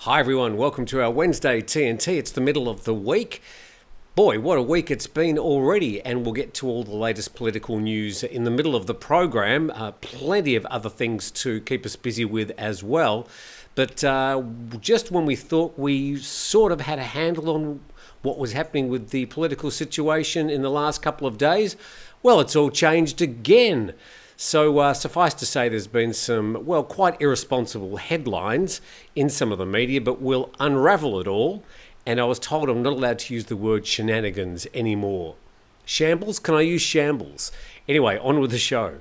Hi everyone, welcome to our Wednesday TNT. It's the middle of the week. Boy, what a week it's been already, and we'll get to all the latest political news in the middle of the program. Plenty of other things to keep us busy with as well. But just when we thought we sort of had a handle on what was happening with the political situation in the last couple of days, well, it's all changed again. So suffice to say there's been some, quite irresponsible headlines in some of the media, but we'll unravel it all. And I was told I'm not allowed to use the word shenanigans anymore. Shambles? Can I use shambles? Anyway, on with the show.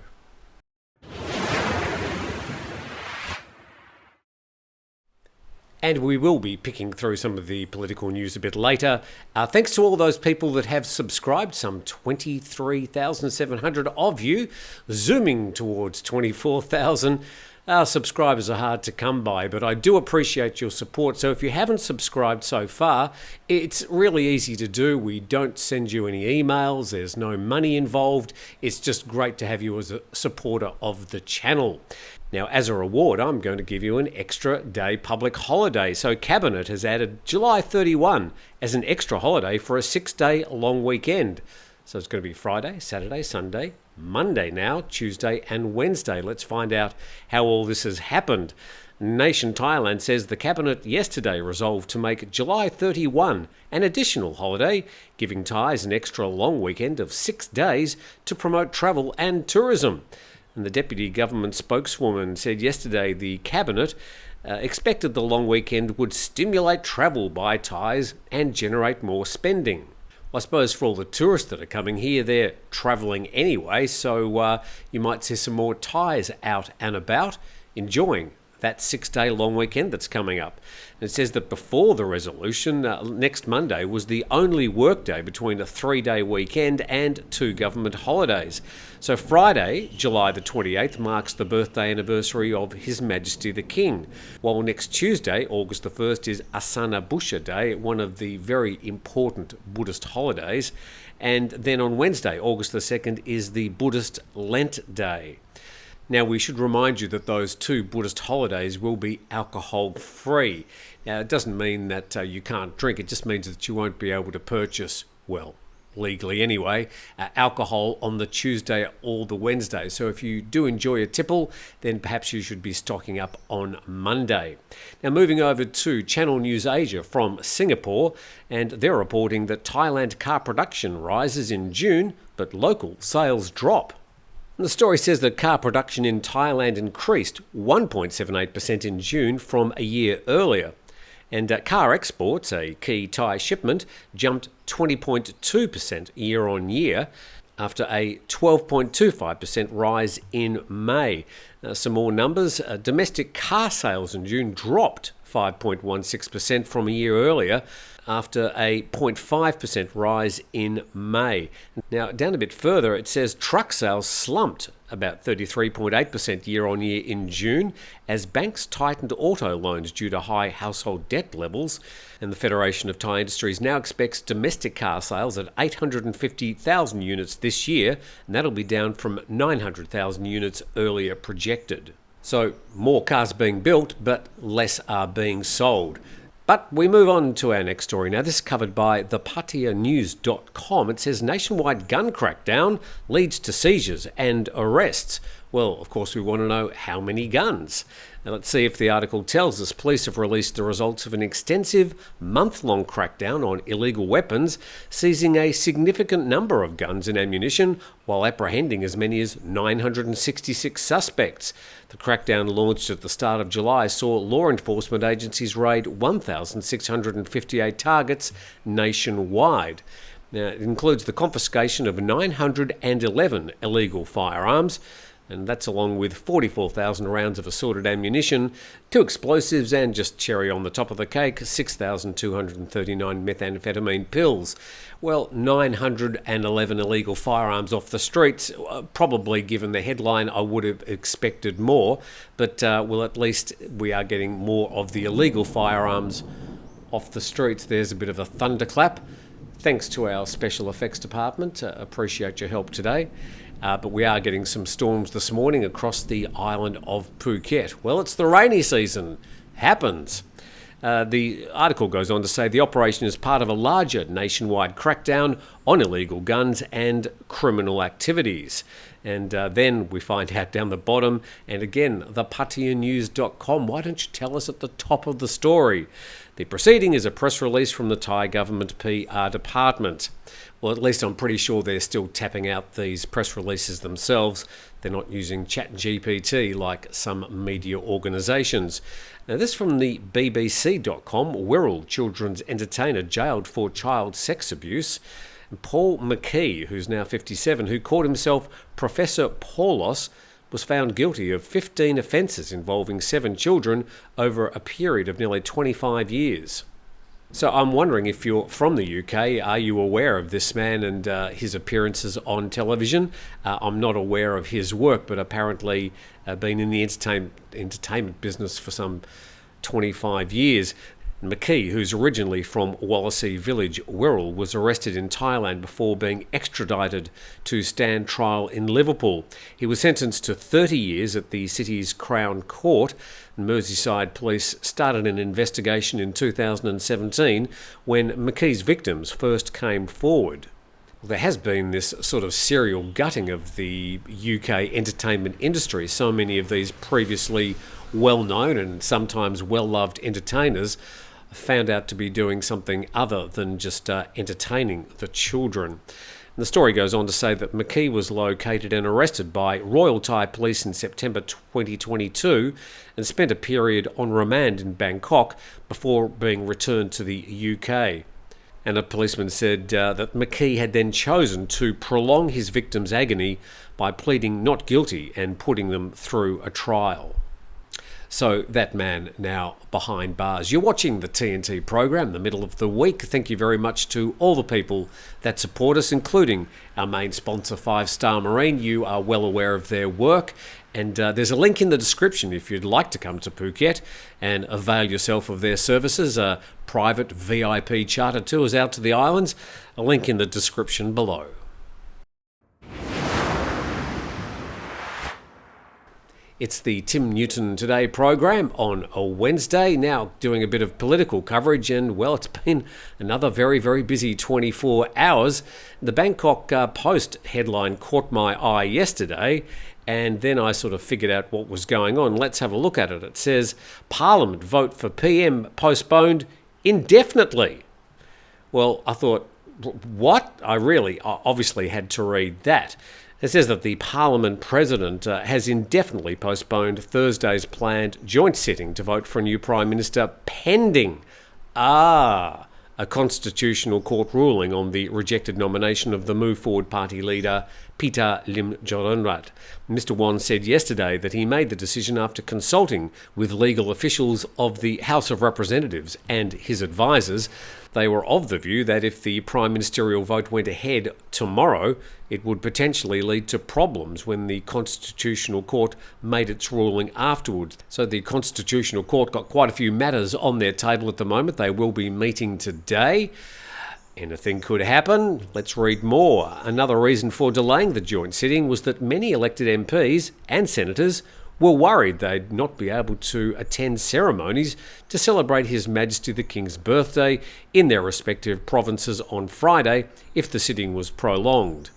And we will be picking through some of the political news a bit later. Thanks to all those people that have subscribed, some 23,700 of you, zooming towards 24,000. Our subscribers are hard to come by, but I do appreciate your support. So if you haven't subscribed so far, it's really easy to do. We don't send you any emails. There's no money involved. It's just great to have you as a supporter of the channel. Now, as a reward, I'm going to give you an extra day public holiday. So Cabinet has added July 31 as an extra holiday for a 6-day long weekend. So it's going to be Friday, Saturday, Sunday, Monday now, Tuesday and Wednesday. Let's find out how all this has happened. Nation Thailand says the Cabinet yesterday resolved to make July 31 an additional holiday, giving Thais an extra long weekend of 6 days to promote travel and tourism. And the Deputy Government spokeswoman said yesterday the Cabinet expected the long weekend would stimulate travel by Thais and generate more spending. I suppose for all the tourists that are coming here, they're travelling anyway, so you might see some more Thais out and about enjoying that 6-day long weekend that's coming up. And it says that before the resolution, next Monday was the only workday between a 3-day weekend and 2 government holidays. So Friday, July the 28th, marks the birthday anniversary of His Majesty the King, while next Tuesday, August the 1st, is Asana Busha Day, one of the very important Buddhist holidays. And then on Wednesday, August the 2nd, is the Buddhist Lent Day. Now, we should remind you that those 2 Buddhist holidays will be alcohol-free. Now, it doesn't mean that you can't drink. It just means that you won't be able to purchase, legally anyway, alcohol on the Tuesday or the Wednesday. So if you do enjoy a tipple, then perhaps you should be stocking up on Monday. Now, moving over to Channel News Asia from Singapore, and they're reporting that Thailand car production rises in June, but local sales drop. The story says that car production in Thailand increased 1.78% in June from a year earlier. And car exports, a key Thai shipment, jumped 20.2% year on year after a 12.25% rise in May. Some more numbers. Domestic car sales in June dropped 5.16% from a year earlier after a 0.5% rise in May. Now, down a bit further, it says truck sales slumped about 33.8% year on year in June as banks tightened auto loans due to high household debt levels. And the Federation of Thai Industries now expects domestic car sales at 850,000 units this year, and that'll be down from 900,000 units earlier projected. So more cars being built, but less are being sold. But we move on to our next story. Now, this is covered by thepattayanews.com. It says nationwide gun crackdown leads to seizures and arrests. Well, of course, we want to know how many guns. Now, let's see if the article tells us. Police have released the results of an extensive month-long crackdown on illegal weapons, seizing a significant number of guns and ammunition, while apprehending as many as 966 suspects. The crackdown launched at the start of July saw law enforcement agencies raid 1,658 targets nationwide. Now, it includes the confiscation of 911 illegal firearms, and that's along with 44,000 rounds of assorted ammunition, 2 explosives, and just cherry on the top of the cake, 6,239 methamphetamine pills. Well, 911 illegal firearms off the streets. Probably, given the headline, I would have expected more, but at least we are getting more of the illegal firearms off the streets. There's a bit of a thunderclap. Thanks to our special effects department. Appreciate your help today. But we are getting some storms this morning across the island of Phuket. Well, it's the rainy season. Happens. The article goes on to say the operation is part of a larger nationwide crackdown on illegal guns and criminal activities. And then we find out down the bottom, and again, the PattayaNews.com. Why don't you tell us at the top of the story? The proceeding is a press release from the Thai government PR department. Well, at least I'm pretty sure they're still tapping out these press releases themselves. They're not using ChatGPT like some media organisations. Now, this from the BBC.com. Wirral children's entertainer jailed for child sex abuse. And Paul McKee, who's now 57, who called himself Professor Paulos, was found guilty of 15 offences involving 7 children over a period of nearly 25 years. So I'm wondering, if you're from the UK, are you aware of this man and his appearances on television? I'm not aware of his work, but apparently been in the entertainment business for some 25 years. McKee, who's originally from Wallasey Village, Wirral, was arrested in Thailand before being extradited to stand trial in Liverpool. He was sentenced to 30 years at the city's Crown Court. Merseyside police started an investigation in 2017 when McKee's victims first came forward. There has been this sort of serial gutting of the UK entertainment industry. So many of these previously well-known and sometimes well-loved entertainers found out to be doing something other than just entertaining the children. And the story goes on to say that McKee was located and arrested by Royal Thai Police in September 2022 and spent a period on remand in Bangkok before being returned to the UK. And a policeman said that McKee had then chosen to prolong his victims' agony by pleading not guilty and putting them through a trial. So that man now behind bars. You're watching the TNT program, the middle of the week. Thank you very much to all the people that support us, including our main sponsor, 5 Star Marine. You are well aware of their work. And there's a link in the description if you'd like to come to Phuket and avail yourself of their services, private VIP charter tours out to the islands. A link in the description below. It's the Tim Newton Today program on a Wednesday, now doing a bit of political coverage, and well, it's been another very, very busy 24 hours. The Bangkok Post headline caught my eye yesterday, and then I sort of figured out what was going on. Let's have a look at it. It says, Parliament vote for PM postponed indefinitely. Well, I thought, what? I obviously had to read that. It says that the Parliament President has indefinitely postponed Thursday's planned joint sitting to vote for a new Prime Minister pending a Constitutional Court ruling on the rejected nomination of the Move Forward Party leader Peter Limjaroenrat. Mr. Wan said yesterday that he made the decision after consulting with legal officials of the House of Representatives and his advisers. They were of the view that if the prime ministerial vote went ahead tomorrow, it would potentially lead to problems when the Constitutional Court made its ruling afterwards. So the Constitutional Court got quite a few matters on their table at the moment. They will be meeting today. Anything could happen. Let's read more. Another reason for delaying the joint sitting was that many elected MPs and senators were worried they'd not be able to attend ceremonies to celebrate His Majesty the King's birthday in their respective provinces on Friday if the sitting was prolonged.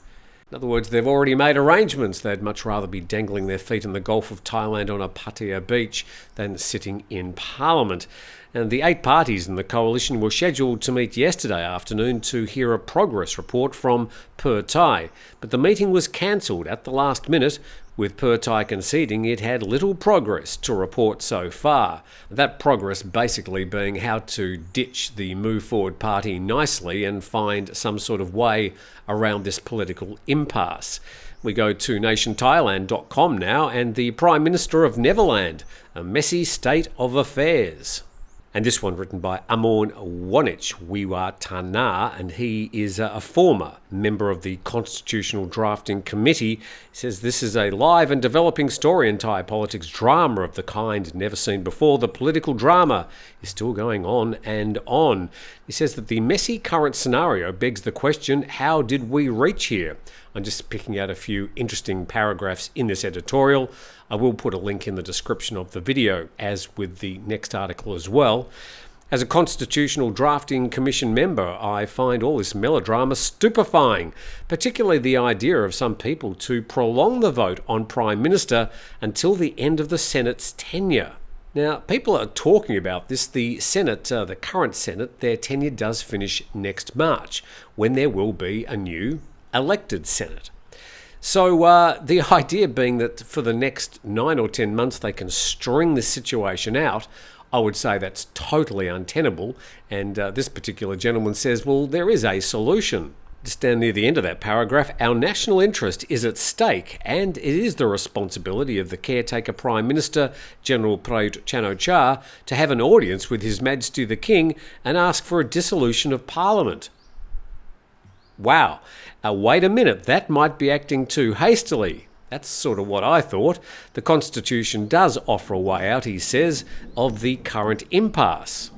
In other words, they've already made arrangements. They'd much rather be dangling their feet in the Gulf of Thailand on a Pattaya beach than sitting in Parliament. And the 8 parties in the coalition were scheduled to meet yesterday afternoon to hear a progress report from Pheu Thai. But the meeting was cancelled at the last minute, with Pheu Thai conceding it had little progress to report so far. That progress basically being how to ditch the Move Forward Party nicely and find some sort of way around this political impasse. We go to nationthailand.com now, and the Prime Minister of Neverland, a messy state of affairs. And this one written by Amorn Wanich Wiwa Tana, and he is a former member of the Constitutional Drafting Committee. He says this is a live and developing story in Thai politics, drama of the kind never seen before. The political drama is still going on and on. He says that the messy current scenario begs the question, how did we reach here? I'm just picking out a few interesting paragraphs in this editorial. I will put a link in the description of the video, as with the next article as well. As a Constitutional Drafting Commission member, I find all this melodrama stupefying, particularly the idea of some people to prolong the vote on Prime Minister until the end of the Senate's tenure. Now, people are talking about this. The Senate, the current Senate, their tenure does finish next March, when there will be a new elected Senate. So the idea being that for the next 9 or 10 months they can string this situation out, I would say that's totally untenable. And this particular gentleman says, well, there is a solution. Just down near the end of that paragraph, our national interest is at stake, and it is the responsibility of the caretaker Prime Minister, General Prayut Chan-o-cha, to have an audience with His Majesty the King and ask for a dissolution of Parliament. Wow, wait a minute, that might be acting too hastily. That's sort of what I thought. The Constitution does offer a way out, he says, of the current impasse.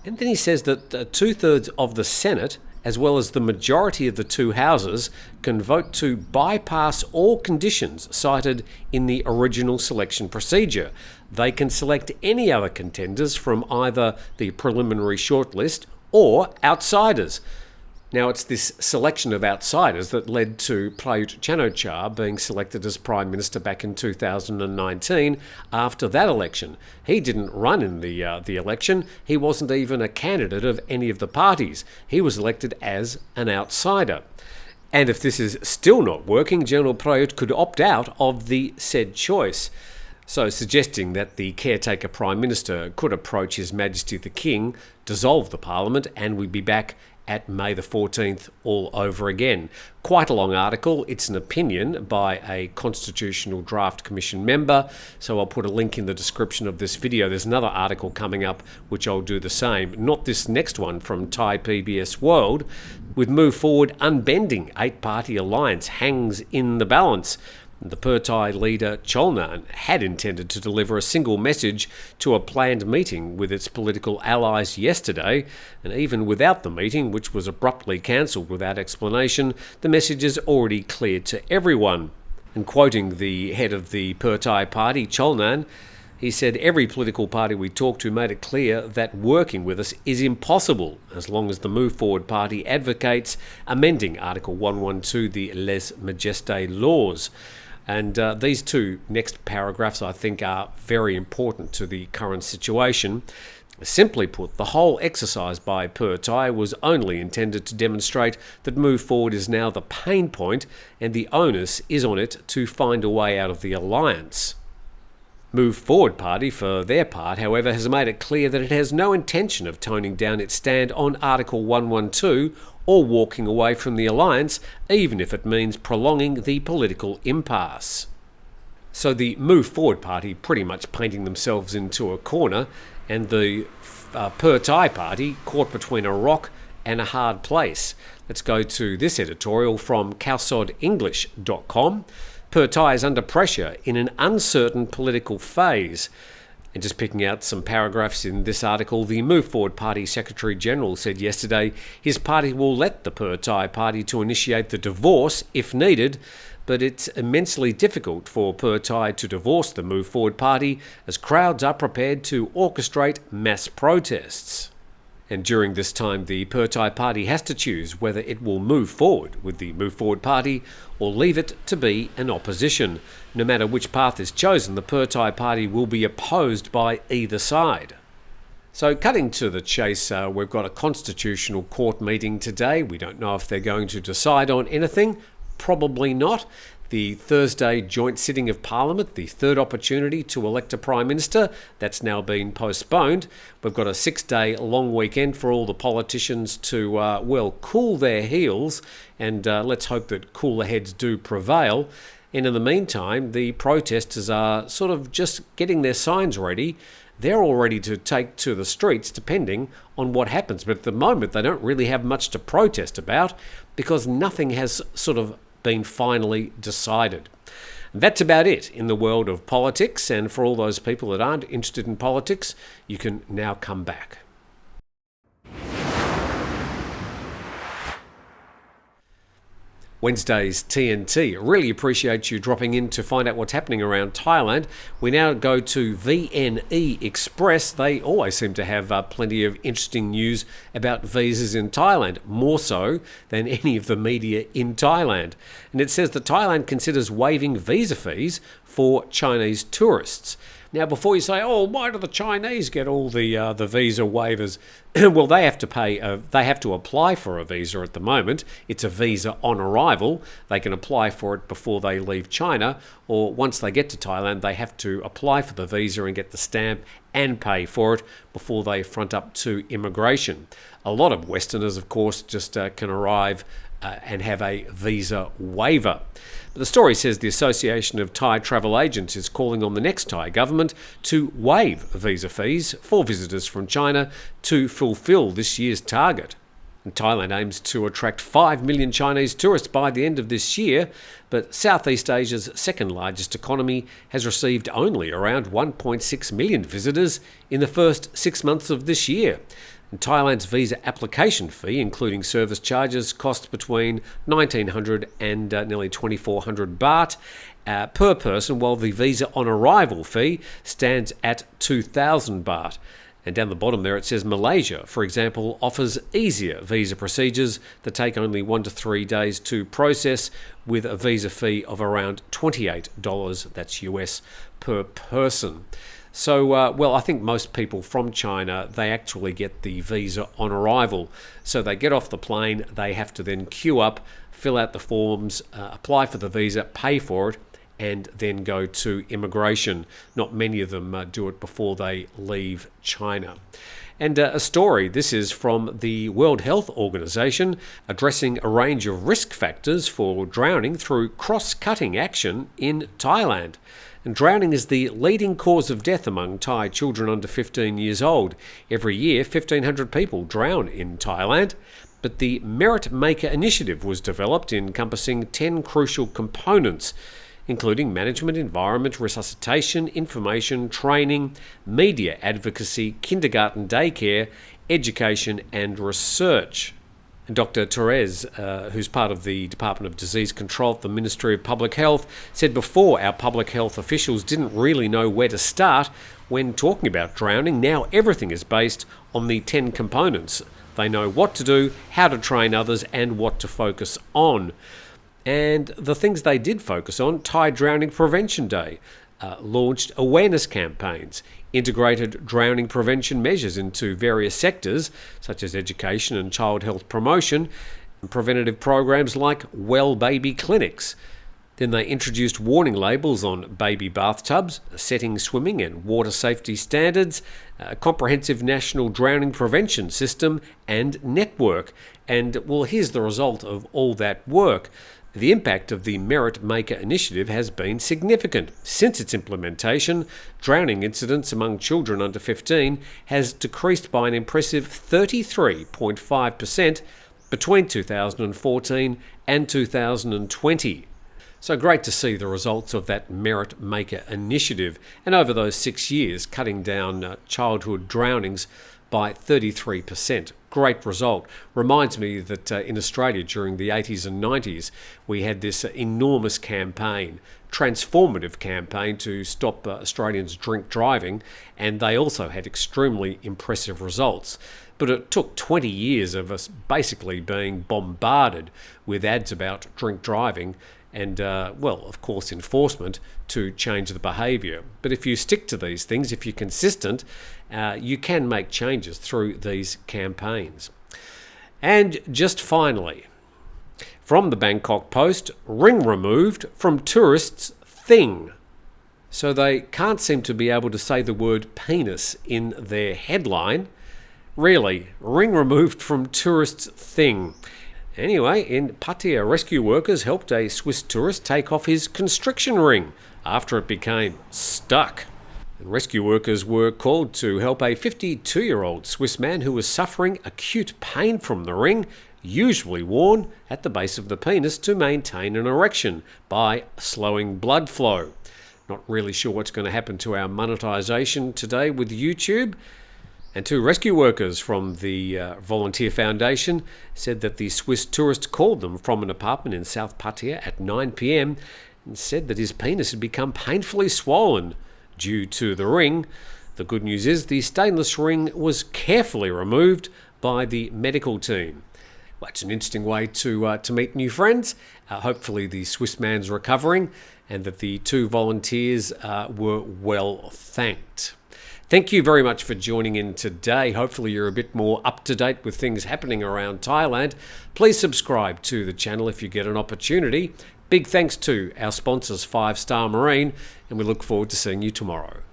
And then he says that 2/3 of the Senate, as well as the majority of the two houses, can vote to bypass all conditions cited in the original selection procedure. They can select any other contenders from either the preliminary shortlist or outsiders. Now, it's this selection of outsiders that led to Prayut Chan-o-cha being selected as Prime Minister back in 2019 after that election. He didn't run in the election. He wasn't even a candidate of any of the parties. He was elected as an outsider. And if this is still not working, General Prayut could opt out of the said choice. So suggesting that the caretaker Prime Minister could approach His Majesty the King, dissolve the Parliament, and we'd be back at May the 14th all over again. Quite a long article. It's an opinion by a Constitutional Draft Commission member, so I'll put a link in the description of this video. There's another article coming up which I'll do the same. Not this next one from Thai PBS World. With Move Forward unbending, 8-party alliance hangs in the balance. The Pattaya leader Cholnan had intended to deliver a single message to a planned meeting with its political allies yesterday, and even without the meeting, which was abruptly cancelled without explanation, the message is already clear to everyone. And quoting the head of the Pattaya party, Cholnan, he said, every political party we talked to made it clear that working with us is impossible as long as the Move Forward party advocates amending Article 112, the Les Majestés laws. And these two next paragraphs, I think, are very important to the current situation. Simply put, the whole exercise by Pattaya was only intended to demonstrate that Move Forward is now the pain point, and the onus is on it to find a way out of the alliance. Move Forward Party, for their part, however, has made it clear that it has no intention of toning down its stand on Article 112 or walking away from the alliance, even if it means prolonging the political impasse. So the Move Forward Party pretty much painting themselves into a corner, and the Pattaya Party caught between a rock and a hard place. Let's go to this editorial from calsodenglish.com. Pattaya is under pressure in an uncertain political phase. And just picking out some paragraphs in this article, the Move Forward Party Secretary-General said yesterday his party will let the Pattaya Party to initiate the divorce if needed, but it's immensely difficult for Pattaya to divorce the Move Forward Party as crowds are prepared to orchestrate mass protests. And during this time, the Pattaya Party has to choose whether it will move forward with the Move Forward Party or leave it to be an opposition. No matter which path is chosen, the Pattaya Party will be opposed by either side. So cutting to the chase, we've got a Constitutional Court meeting today. We don't know if they're going to decide on anything. Probably not. The Thursday joint sitting of Parliament, the third opportunity to elect a Prime Minister, that's now been postponed. We've got a 6-day long weekend for all the politicians to, cool their heels, and let's hope that cooler heads do prevail. And in the meantime, the protesters are sort of just getting their signs ready. They're all ready to take to the streets depending on what happens. But at the moment, they don't really have much to protest about because nothing has sort of been finally decided. That's about it in the world of politics, and for all those people that aren't interested in politics, you can now come back. Wednesday's TNT. Really appreciate you dropping in to find out what's happening around Thailand. We now go to VNE Express. They always seem to have plenty of interesting news about visas in Thailand, more so than any of the media in Thailand. And it says that Thailand considers waiving visa fees for Chinese tourists. Now, before you say, "Oh, why do the Chinese get all the visa waivers?" Well, they have to pay. They have to apply for a visa at the moment. It's a visa on arrival. They can apply for it before they leave China, or once they get to Thailand, they have to apply for the visa and get the stamp and pay for it before they front up to immigration. A lot of Westerners, of course, just can arrive and have a visa waiver. But the story says the Association of Thai Travel Agents is calling on the next Thai government to waive visa fees for visitors from China to fulfill this year's target. And Thailand aims to attract 5 million Chinese tourists by the end of this year, but Southeast Asia's second largest economy has received only around 1.6 million visitors in the first 6 months of this year. And Thailand's visa application fee, including service charges, cost between 1,900 and nearly 2,400 baht per person, while the visa on arrival fee stands at 2,000 baht. And down the bottom there it says Malaysia, for example, offers easier visa procedures that take only 1 to 3 days to process, with a visa fee of around $28, that's US, per person. So, I think most people from China, they actually get the visa on arrival. So they get off the plane, they have to then queue up, fill out the forms, apply for the visa, pay for it, and then go to immigration. Not many of them do it before they leave China. And a story, this is from the World Health Organization, addressing a range of risk factors for drowning through cross-cutting action in Thailand. And drowning is the leading cause of death among Thai children under 15 years old. Every year, 1,500 people drown in Thailand. But the Merit Maker initiative was developed, encompassing 10 crucial components, including management, environment, resuscitation, information, training, media advocacy, kindergarten daycare, education and research. And Dr. Therese, who's part of the Department of Disease Control at the Ministry of Public Health, said before our public health officials didn't really know where to start when talking about drowning. Now everything is based on the 10 components. They know what to do, how to train others, and what to focus on. And the things they did focus on: Thai Drowning Prevention Day, launched awareness campaigns, integrated drowning prevention measures into various sectors, such as education and child health promotion, and preventative programs like well baby clinics. Then they introduced warning labels on baby bathtubs, setting swimming and water safety standards, a comprehensive national drowning prevention system and network. And well, here's the result of all that work. The impact of the Merit Maker initiative has been significant. Since its implementation, drowning incidents among children under 15 has decreased by an impressive 33.5% between 2014 and 2020. So great to see the results of that Merit Maker initiative, and over those 6 years cutting down childhood drownings by 33%. Great result. Reminds me that in Australia during the 80s and 90s, we had this enormous campaign, transformative campaign to stop Australians drink driving, and they also had extremely impressive results. But it took 20 years of us basically being bombarded with ads about drink driving and, of course, enforcement to change the behaviour. But if you stick to these things, if you're consistent, you can make changes through these campaigns. And just finally, from the Bangkok Post, ring removed from tourists' thing. So they can't seem to be able to say the word penis in their headline. Really, ring removed from tourists' thing. Anyway, in Pattaya, rescue workers helped a Swiss tourist take off his constriction ring after it became stuck. And rescue workers were called to help a 52-year-old Swiss man who was suffering acute pain from the ring, usually worn at the base of the penis to maintain an erection by slowing blood flow. Not really sure what's going to happen to our monetization today with YouTube. And two rescue workers from the Volunteer Foundation said that the Swiss tourist called them from an apartment in South Pattaya at 9 p.m. and said that his penis had become painfully swollen due to the ring. The good news is the stainless ring was carefully removed by the medical team. Well, it's an interesting way to meet new friends. Hopefully the Swiss man's recovering and that the two volunteers were well thanked. Thank you very much for joining in today. Hopefully you're a bit more up to date with things happening around Thailand. Please subscribe to the channel if you get an opportunity. Big thanks to our sponsors, 5 Star Marine, and we look forward to seeing you tomorrow.